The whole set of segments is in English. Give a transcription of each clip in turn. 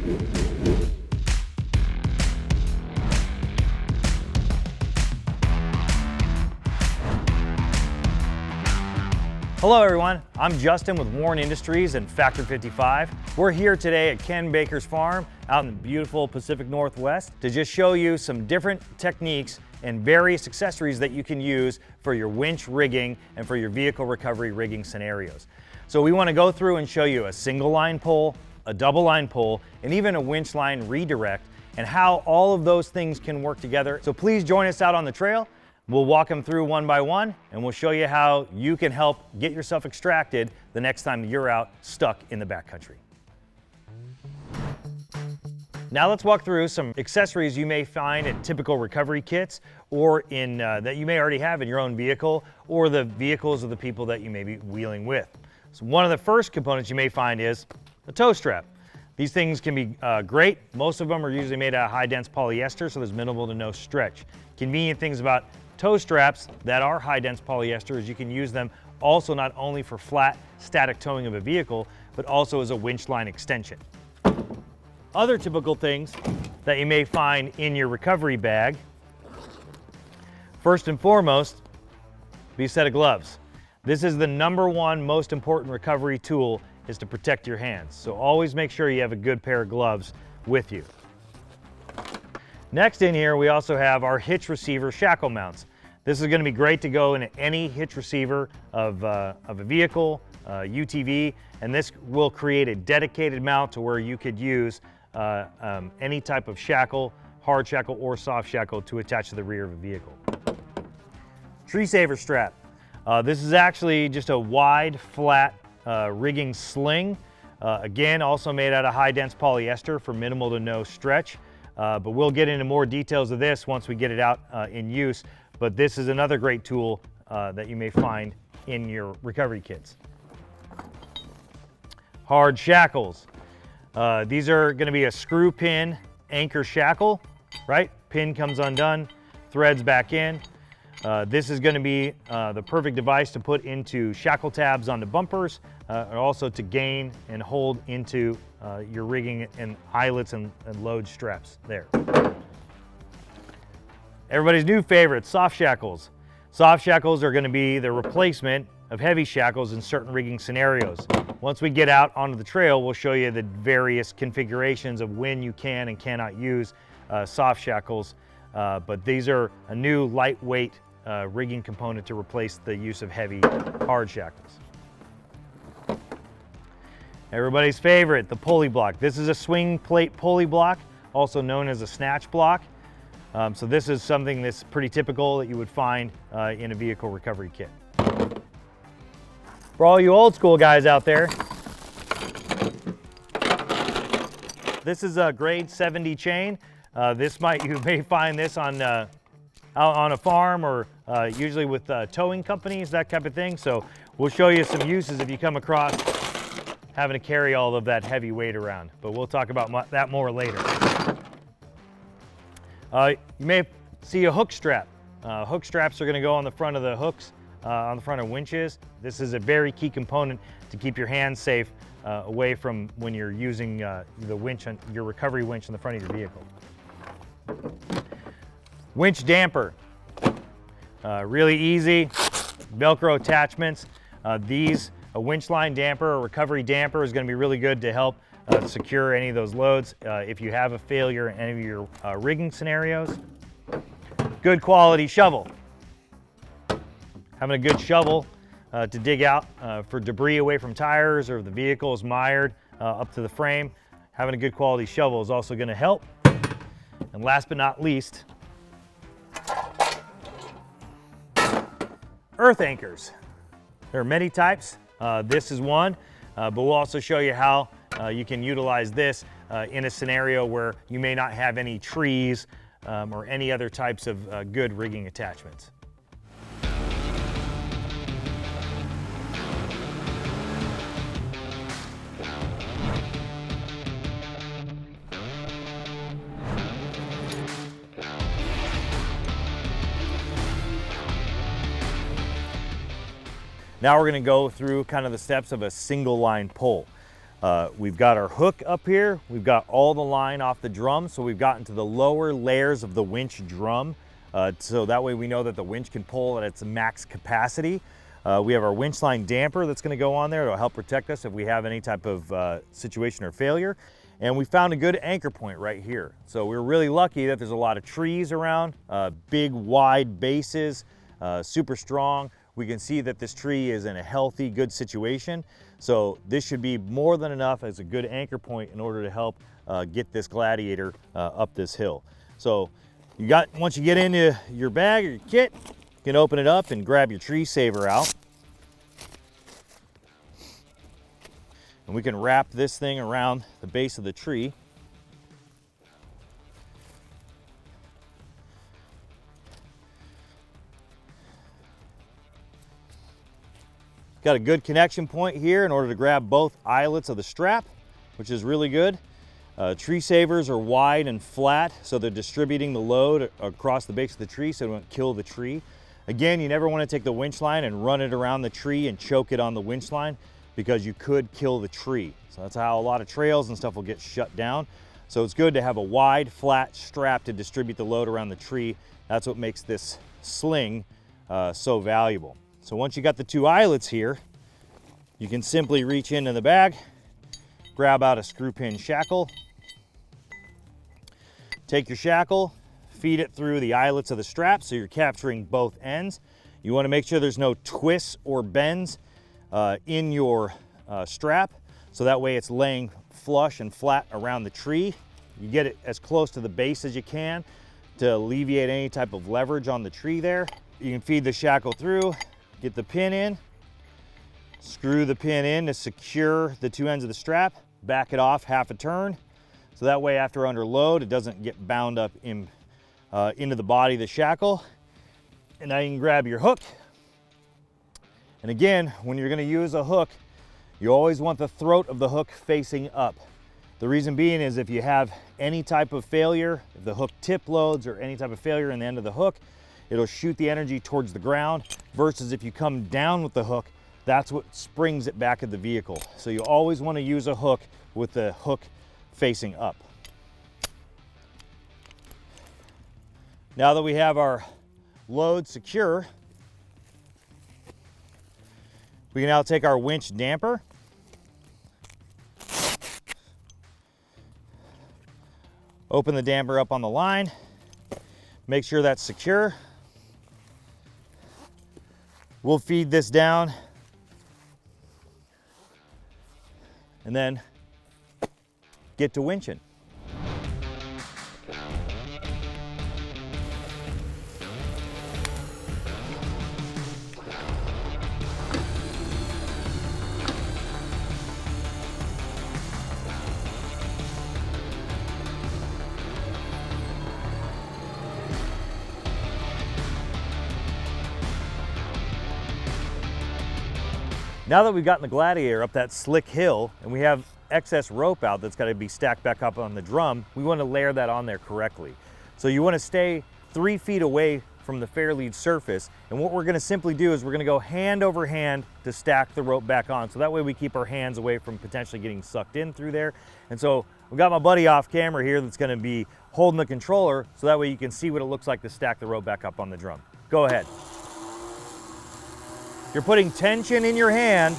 Hello everyone, I'm Justin with Warren Industries and Factor 55. We're here today at Ken Baker's farm out in the beautiful Pacific Northwest to just show you some different techniques and various accessories that you can use for your winch rigging and for your vehicle recovery rigging scenarios. So we want to go through and show you a single line pull, a double line pull, and even a winch line redirect, and how all of those things can work together. So please join us out on the trail. We'll walk them through one by one, and we'll show you how you can help get yourself extracted the next time you're out stuck in the backcountry. Now let's walk through some accessories you may find in typical recovery kits or in that you may already have in your own vehicle or the vehicles of the people that you may be wheeling with. So one of the first components you may find is a tow strap. These things can be great. Most of them are usually made out of high-dense polyester, so there's minimal to no stretch. Convenient things about tow straps that are high-dense polyester is you can use them also not only for flat, static towing of a vehicle, but also as a winch line extension. Other typical things that you may find in your recovery bag, first and foremost, be a set of gloves. This is the #1 most important recovery tool, is to protect your hands. So always make sure you have a good pair of gloves with you. Next in here, we also have our hitch receiver shackle mounts. This is going to be great to go in any hitch receiver of a vehicle, UTV, and this will create a dedicated mount to where you could use any type of shackle, hard shackle or soft shackle to attach to the rear of a vehicle. Tree saver strap. This is actually just a wide, flat rigging sling. Again, also made out of high-dense polyester for minimal to no stretch. But we'll get into more details of this once we get it out in use. But this is another great tool that you may find in your recovery kits. Hard shackles. These are going to be a screw pin anchor shackle, right? Pin comes undone, threads back in. This is going to be the perfect device to put into shackle tabs on the bumpers, and also to gain and hold into your rigging and eyelets and load straps there. Everybody's new favorite, soft shackles. Soft shackles are going to be the replacement of heavy shackles in certain rigging scenarios. Once we get out onto the trail, we'll show you the various configurations of when you can and cannot use soft shackles, but these are a new lightweight rigging component to replace the use of heavy hard shackles. Everybody's favorite, the pulley block. This is a swing plate pulley block, also known as a snatch block. So this is something that's pretty typical that you would find in a vehicle recovery kit. For all you old school guys out there, this is a grade 70 chain. You may find this on out on a farm or usually with towing companies, that type of thing. So we'll show you some uses if you come across having to carry all of that heavy weight around, but we'll talk about that more later. You may see a hook strap. Hook straps are going to go on the front of the hooks, on the front of winches. This is a very key component to keep your hands safe away from when you're using the winch, your recovery winch in the front of your vehicle. Winch damper. Really easy, Velcro attachments. A winch line damper or recovery damper is going to be really good to help secure any of those loads if you have a failure in any of your rigging scenarios. Good quality shovel. Having a good shovel to dig out for debris away from tires or if the vehicle is mired up to the frame. Having a good quality shovel is also going to help. And last but not least, earth anchors. There are many types. This is one, but we'll also show you how you can utilize this in a scenario where you may not have any trees or any other types of good rigging attachments. Now we're going to go through kind of the steps of a single line pull. We've got our hook up here. We've got all the line off the drum, so we've gotten to the lower layers of the winch drum. So that way we know that the winch can pull at its max capacity. We have our winch line damper that's going to go on there. It'll help protect us if we have any type of situation or failure. And we found a good anchor point right here. So we're really lucky that there's a lot of trees around, big wide bases, super strong. We can see that this tree is in a healthy, good situation. So this should be more than enough as a good anchor point in order to help get this Gladiator up this hill. So once you get into your bag or your kit, you can open it up and grab your tree saver out. And we can wrap this thing around the base of the tree. Got a good connection point here in order to grab both eyelets of the strap, which is really good. Tree savers are wide and flat, so they're distributing the load across the base of the tree so it won't kill the tree. Again, you never want to take the winch line and run it around the tree and choke it on the winch line, because you could kill the tree. So that's how a lot of trails and stuff will get shut down. So it's good to have a wide, flat strap to distribute the load around the tree. That's what makes this sling so valuable. So once you got the two eyelets here, you can simply reach into the bag, grab out a screw pin shackle, take your shackle, feed it through the eyelets of the strap so you're capturing both ends. You want to make sure there's no twists or bends in your strap, so that way it's laying flush and flat around the tree. You get it as close to the base as you can to alleviate any type of leverage on the tree there. You can feed the shackle through, get the pin in, screw the pin in to secure the two ends of the strap, back it off half a turn, so that way after under load it doesn't get bound up into the body of the shackle. And now you can grab your hook. And again, when you're going to use a hook, you always want the throat of the hook facing up. The reason being is if you have any type of failure, if the hook tip loads or any type of failure in the end of the hook, it'll shoot the energy towards the ground, versus if you come down with the hook, that's what springs it back at the vehicle. So you always want to use a hook with the hook facing up. Now that we have our load secure, we can now take our winch damper, open the damper up on the line, make sure that's secure. We'll feed this down and then get to winching. Now that we've gotten the Gladiator up that slick hill and we have excess rope out that's got to be stacked back up on the drum, we want to layer that on there correctly. So you want to stay 3 feet away from the fair lead surface, and what we're going to simply do is we're going to go hand over hand to stack the rope back on, so that way we keep our hands away from potentially getting sucked in through there. And so we've got my buddy off camera here that's going to be holding the controller, so that way you can see what it looks like to stack the rope back up on the drum. Go ahead. You're putting tension in your hand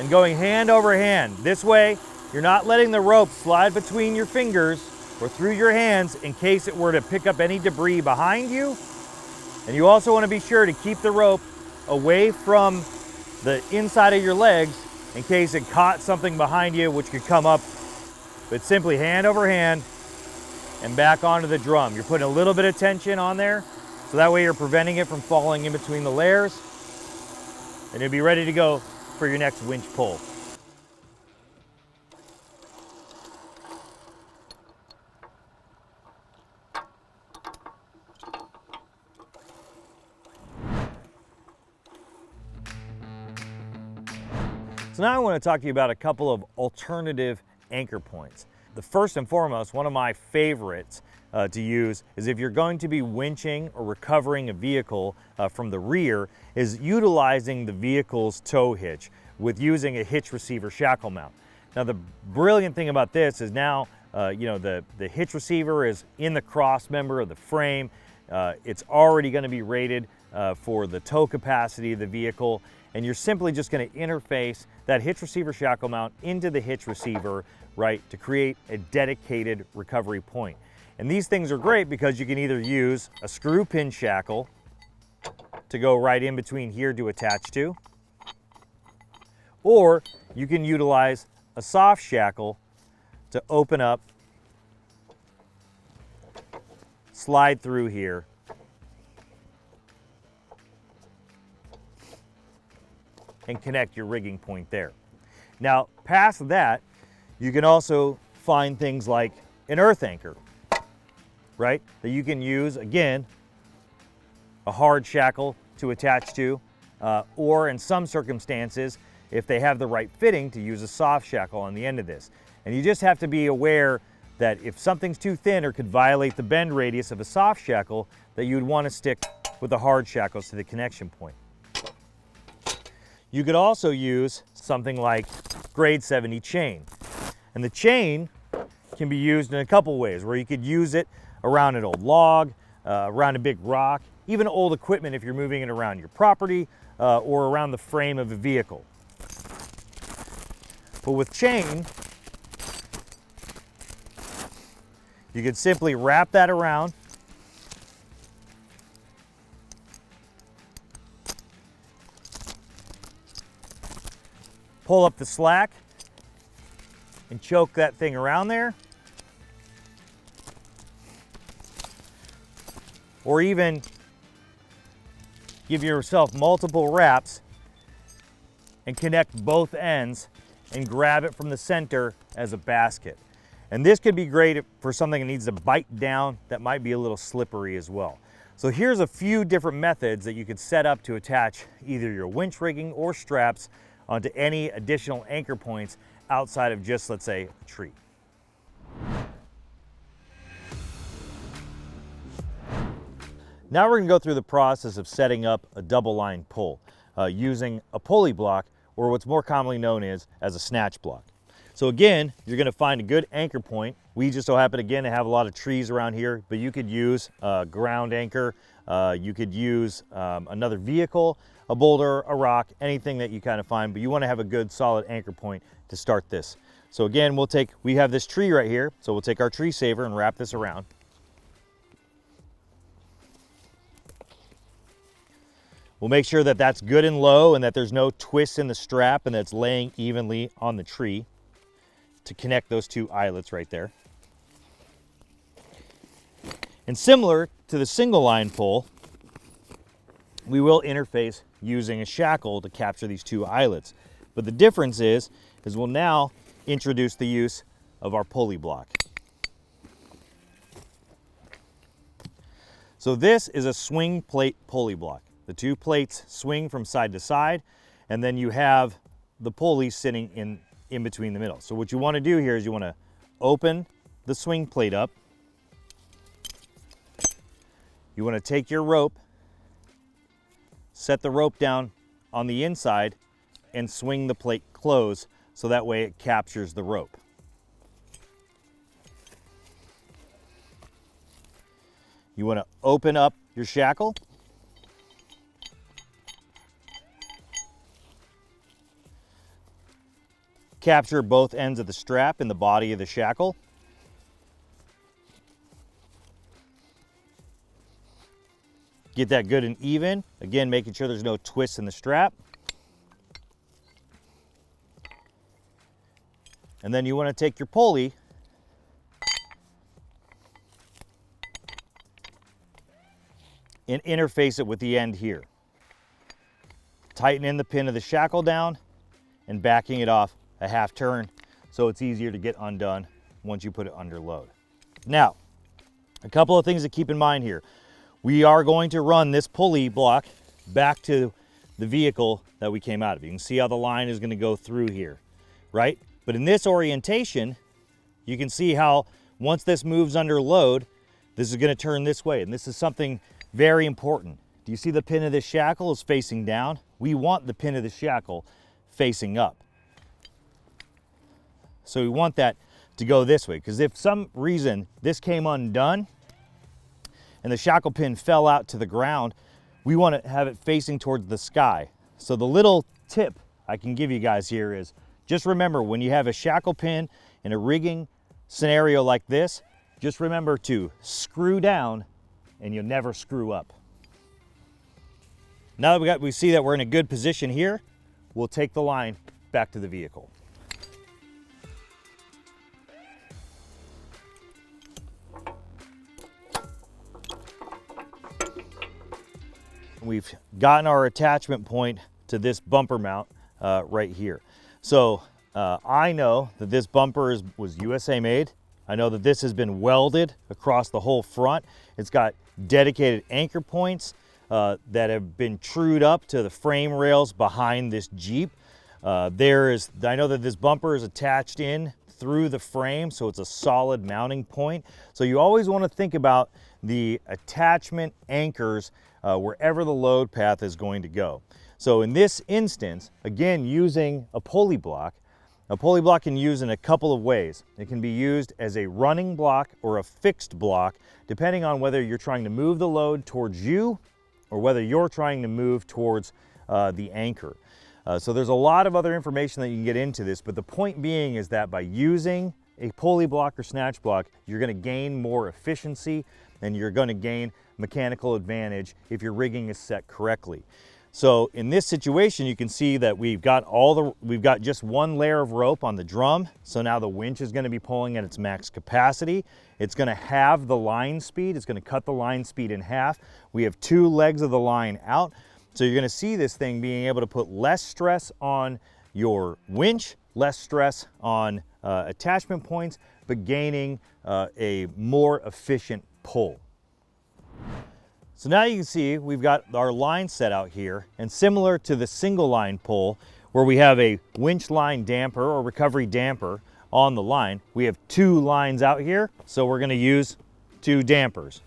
and going hand over hand. This way, you're not letting the rope slide between your fingers or through your hands in case it were to pick up any debris behind you. And you also want to be sure to keep the rope away from the inside of your legs in case it caught something behind you which could come up. But simply hand over hand and back onto the drum. You're putting a little bit of tension on there, so that way you're preventing it from falling in between the layers. And you'll be ready to go for your next winch pull. So now I want to talk to you about a couple of alternative anchor points. The first and foremost, one of my favorites to use is if you're going to be winching or recovering a vehicle from the rear, is utilizing the vehicle's tow hitch with using a hitch receiver shackle mount. Now the brilliant thing about this is now, you know, the hitch receiver is in the cross member of the frame. It's already going to be rated for the tow capacity of the vehicle, and you're simply just going to interface that hitch receiver shackle mount into the hitch receiver, right, to create a dedicated recovery point. And these things are great because you can either use a screw pin shackle to go right in between here to attach to, or you can utilize a soft shackle to open up, slide through here, and connect your rigging point there. Now, past that, you can also find things like an earth anchor, right? That you can use, again, a hard shackle to attach to, or in some circumstances, if they have the right fitting, to use a soft shackle on the end of this. And you just have to be aware that if something's too thin or could violate the bend radius of a soft shackle, that you would want to stick with the hard shackles to the connection point. You could also use something like grade 70 chain. And the chain can be used in a couple ways, where you could use it around an old log, around a big rock, even old equipment if you're moving it around your property or around the frame of a vehicle. But with chain, you could simply wrap that around, pull up the slack, and choke that thing around there. Or even give yourself multiple wraps and connect both ends and grab it from the center as a basket. And this could be great for something that needs to bite down that might be a little slippery as well. So here's a few different methods that you could set up to attach either your winch rigging or straps onto any additional anchor points outside of just, let's say, a tree. Now we're going to go through the process of setting up a double line pull using a pulley block, or what's more commonly known as a snatch block. So again, you're going to find a good anchor point. We just so happen again to have a lot of trees around here, but you could use a ground anchor, you could use another vehicle, a boulder, a rock, anything that you kind of find, but you want to have a good solid anchor point to start this. So again, we have this tree right here, so we'll take our tree saver and wrap this around. We'll make sure that that's good and low and that there's no twists in the strap and that's laying evenly on the tree to connect those two eyelets right there. And similar to the single line pull, we will interface using a shackle to capture these two eyelets. But the difference is we'll now introduce the use of our pulley block. So this is a swing plate pulley block. The two plates swing from side to side, and then you have the pulley sitting in between the middle. So what you want to do here is you want to open the swing plate up. You want to take your rope, set the rope down on the inside, and swing the plate closed so that way it captures the rope. You want to open up your shackle. Capture both ends of the strap in the body of the shackle. Get that good and even. Again, making sure there's no twists in the strap. And then you want to take your pulley and interface it with the end here. Tighten in the pin of the shackle down and backing it off a half turn so it's easier to get undone once you put it under load. Now, a couple of things to keep in mind here. We are going to run this pulley block back to the vehicle that we came out of. You can see how the line is going to go through here, right? But in this orientation, you can see how once this moves under load, this is going to turn this way. And this is something very important. Do you see the pin of this shackle is facing down? We want the pin of the shackle facing up. So we want that to go this way, because if some reason this came undone and the shackle pin fell out to the ground, we want to have it facing towards the sky. So the little tip I can give you guys here is just remember, when you have a shackle pin in a rigging scenario like this, just remember to screw down and you'll never screw up. Now that we see that we're in a good position here, we'll take the line back to the vehicle. We've gotten our attachment point to this bumper mount right here. So I know that this bumper was USA made. I know that this has been welded across the whole front. It's got dedicated anchor points that have been trued up to the frame rails behind this Jeep. I know that this bumper is attached in through the frame, so it's a solid mounting point. So you always want to think about the attachment anchors wherever the load path is going to go. So in this instance, again, using a pulley block can use in a couple of ways. It can be used as a running block or a fixed block, depending on whether you're trying to move the load towards you or whether you're trying to move towards the anchor. So there's a lot of other information that you can get into this, but the point being is that by using a pulley block or snatch block, you're going to gain more efficiency and you're going to gain mechanical advantage if your rigging is set correctly. So in this situation, you can see that we've got just one layer of rope on the drum. So now the winch is going to be pulling at its max capacity. It's going to have the line speed. It's going to cut the line speed in half. We have 2 legs of the line out. So you're going to see this thing being able to put less stress on your winch, less stress on attachment points, but gaining a more efficient pull. So now you can see we've got our line set out here, and similar to the single line pull where we have a winch line damper or recovery damper on the line, we have 2 lines out here, so we're going to use 2 dampers.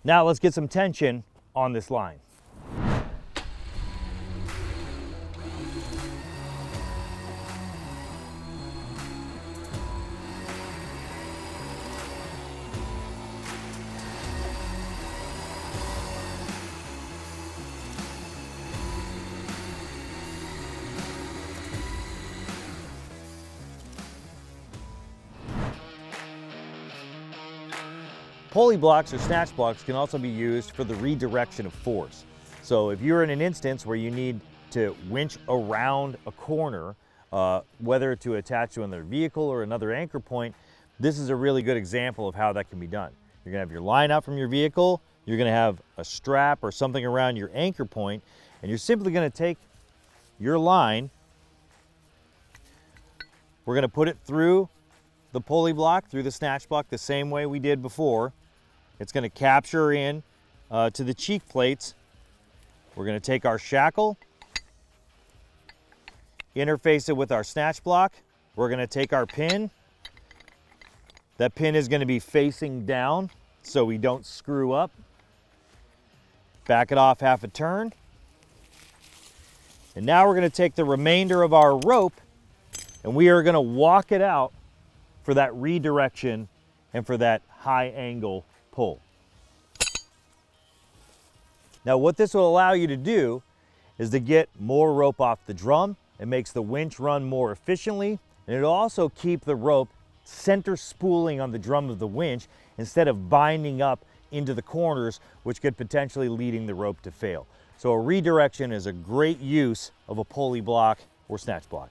Now let's get some tension on this line. Pulley blocks or snatch blocks can also be used for the redirection of force. So if you're in an instance where you need to winch around a corner, whether to attach to another vehicle or another anchor point, this is a really good example of how that can be done. You're going to have your line out from your vehicle, you're going to have a strap or something around your anchor point, and you're simply going to take your line, we're going to put it through the pulley block, through the snatch block, the same way we did before. It's going to capture in to the cheek plates. We're going to take our shackle, interface it with our snatch block. We're going to take our pin. That pin is going to be facing down so we don't screw up. Back it off half a turn. And now we're going to take the remainder of our rope and we are going to walk it out for that redirection and for that high angle pull. Now what this will allow you to do is to get more rope off the drum. It makes the winch run more efficiently, and it'll also keep the rope center spooling on the drum of the winch instead of binding up into the corners, which could potentially leading the rope to fail. So a redirection is a great use of a pulley block or snatch block.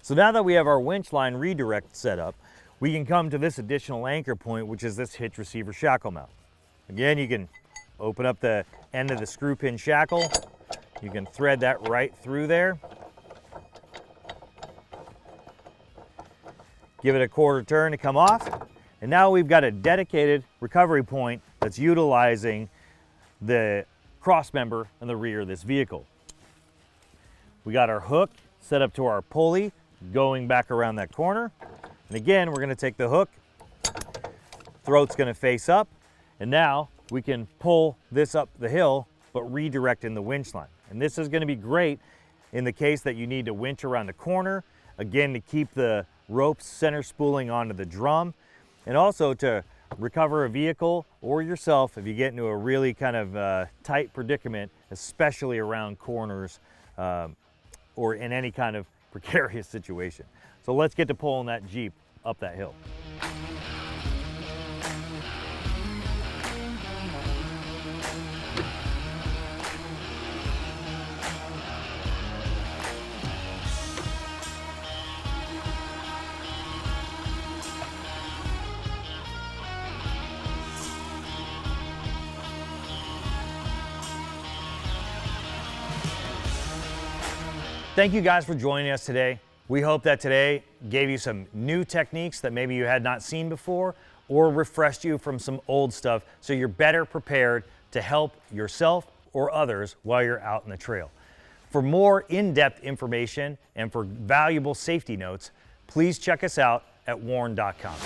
So now that we have our winch line redirect set up, we can come to this additional anchor point, which is this hitch receiver shackle mount. Again, you can open up the end of the screw pin shackle. You can thread that right through there. Give it a quarter turn to come off. And now we've got a dedicated recovery point that's utilizing the cross member in the rear of this vehicle. We got our hook set up to our pulley going back around that corner. And again, we're gonna take the hook, throat's gonna face up, and now we can pull this up the hill, but redirect in the winch line. And this is gonna be great in the case that you need to winch around the corner, again, to keep the ropes center spooling onto the drum, and also to recover a vehicle or yourself if you get into a really kind of tight predicament, especially around corners or in any kind of precarious situation. So let's get to pulling that Jeep up that hill. Thank you guys for joining us today. We hope that today gave you some new techniques that maybe you had not seen before, or refreshed you from some old stuff so you're better prepared to help yourself or others while you're out in the trail. For more in-depth information and for valuable safety notes, please check us out at warn.com.